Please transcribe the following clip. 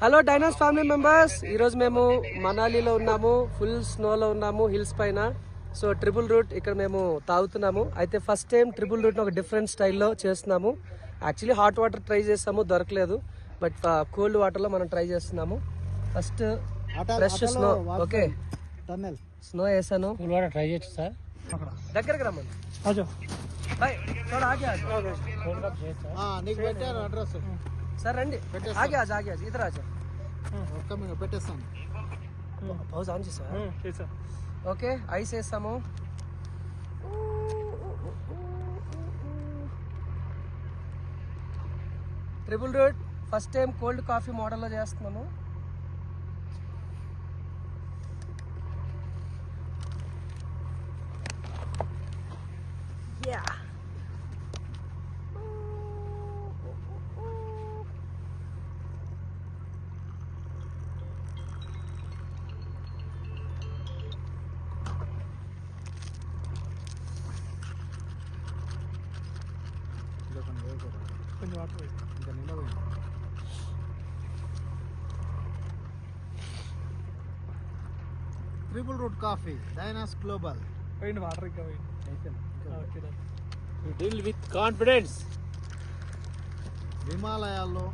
Hello డైనాస్ family members, ఈరోజు మేము మనాలిలో ఉన్నాము, ఫుల్ స్నోలో ఉన్నాము, హిల్స్ పైన. సో ట్రిపుల్ రూట్ ఇక్కడ మేము తాగుతున్నాము. అయితే ఫస్ట్ టైం ట్రిపుల్ రూట్ ఒక డిఫరెంట్ స్టైల్లో చేస్తున్నాము. యాక్చువల్లీ హాట్ వాటర్ ట్రై చేస్తాము, దొరకలేదు. బట్ కోల్డ్ వాటర్లో మనం ట్రై చేస్తున్నాము. First fresh snow. Okay, snow వేసాను. ట్రై చేయొచ్చు సార్. దగ్గరికి రమ్మని సార్, రండి. ఆగే ఆజ్ ఆగే ఆజ్ ఇద్దరు ఆజా పెట్టేస్తాను. పౌజ్ ఆన్ చేసా. ఓకే, ఐస్ వేస్తాము. Triple root first time cold coffee మోడల్లో చేస్తున్నాము. యా, కొంచెం వాటర్ ఇంకా నిండా ట్రిపుల్ రూట్ కాఫీ డైనాస్ గ్లోబల్ పోయింది వాటర్ ఇంకా పోయింది. Deal with confidence. హిమాలయాల్లో